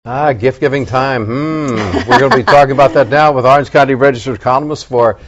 Gift-giving time. We're going to be talking about that now with Orange County Registered columnist for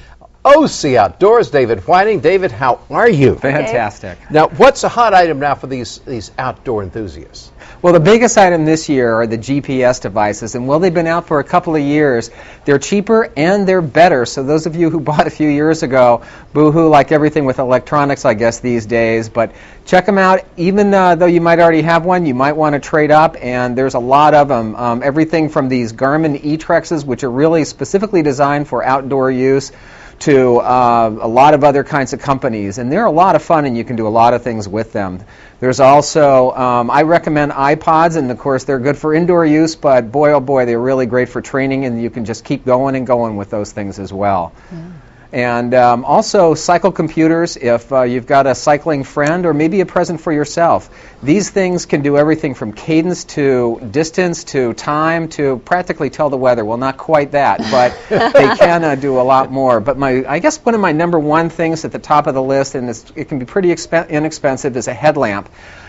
KOCE Outdoors, David Whiting. David, how are you? Fantastic. Now, what's a hot item now for these outdoor enthusiasts? Well, the biggest item this year are the GPS devices, and they've been out for a couple of years. They're cheaper and they're better. So those of you who bought a few years ago, boo-hoo, like everything with electronics, I guess, these days. But check them out. Even though you might already have one, you might want to trade up, and there's a lot of them. Everything from these Garmin E-Trexes, which are really specifically designed for outdoor use, to a lot of other kinds of companies, and they're a lot of fun and you can do a lot of things with them. There's also, I recommend iPods, and of course they're good for indoor use, but boy oh boy, they're really great for training, and you can just keep going and going with those things as well. Yeah. And also cycle computers if you've got a cycling friend, or maybe a present for yourself. These things can do everything from cadence to distance to time to practically tell the weather. Well, not quite that, but they can do a lot more. But I guess one of my number one things at the top of the list, and it can be pretty inexpensive, is a headlamp.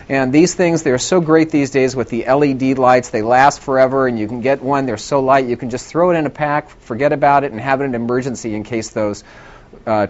And these things, they're so great these days with the LED lights. They last forever, and you can get one. They're so light, you can just throw it in a pack, forget about it, and have it in an emergency in case those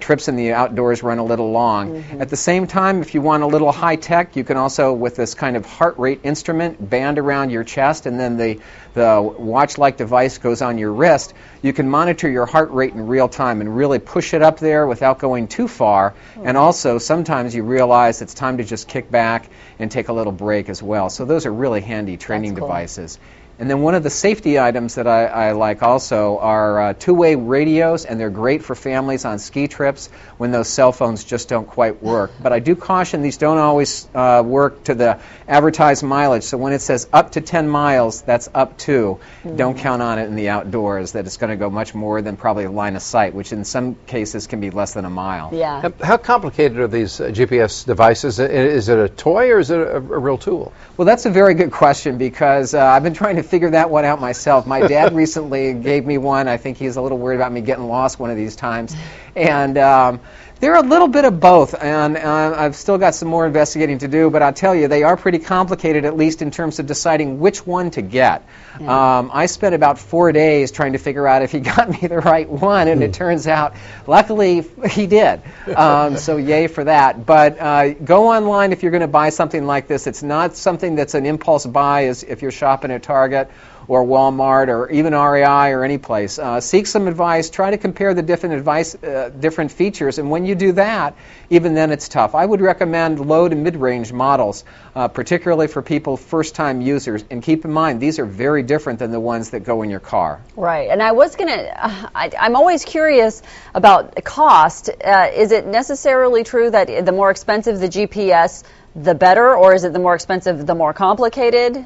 trips in the outdoors run a little long. Mm-hmm. At the same time, if you want a little high-tech, you can also, with this kind of heart rate instrument, band around your chest, and then the watch-like device goes on your wrist. You can monitor your heart rate in real time and really push it up there without going too far. Oh. And also, sometimes you realize it's time to just kick back and take a little break as well. So those are really handy training devices. And then one of the safety items that I like also are two-way radios, and they're great for families on ski trips when those cell phones just don't quite work. But I do caution these don't always work to the advertised mileage. So when it says up to 10 miles, that's up to. Mm-hmm. Don't count on it in the outdoors, that it's going to go much more than probably a line of sight, which in some cases can be less than a mile. Yeah. How complicated are these GPS devices? Is it a toy or is it a real tool? Well, that's a very good question, because I've been trying to figure that one out myself. My dad recently gave me one. I think he's a little worried about me getting lost one of these times. And they're a little bit of both, and I've still got some more investigating to do, but I'll tell you, they are pretty complicated, at least in terms of deciding which one to get. Yeah. I spent about 4 days trying to figure out if he got me the right one, and it turns out, luckily, he did. So yay for that. But go online if you're going to buy something like this. It's not something that's an impulse buy as if you're shopping at Target or Walmart or even REI or any place. Seek some advice. Try to compare the different features, and when you do that, even then it's tough. I would recommend low to mid-range models, particularly for people, first-time users. And keep in mind, these are very different than the ones that go in your car. Right. And I'm always curious about cost. Is it necessarily true that the more expensive the GPS, the better, or is it the more expensive, the more complicated?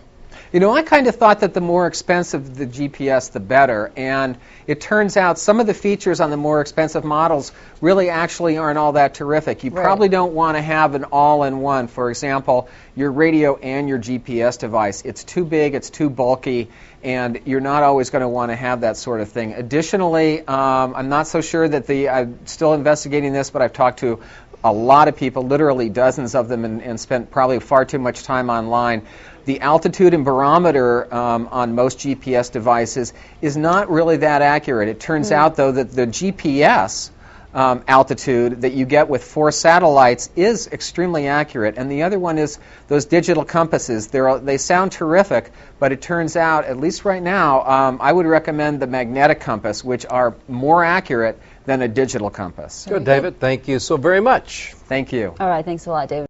You know, I kind of thought that the more expensive the GPS, the better, and it turns out some of the features on the more expensive models really actually aren't all that terrific. You probably don't want to have an all-in-one. For example, your radio and your GPS device. It's too big, it's too bulky, and you're not always going to want to have that sort of thing. Additionally, I'm not so sure that I'm still investigating this, but I've talked to a lot of people, literally dozens of them, and spent probably far too much time online. The altitude and barometer on most GPS devices is not really that accurate. It turns out, though, that the GPS altitude that you get with 4 satellites is extremely accurate. And the other one is those digital compasses. They sound terrific, but it turns out, at least right now, I would recommend the magnetic compass, which are more accurate than a digital compass. Good, David. Thank you so very much. Thank you. All right. Thanks a lot, David.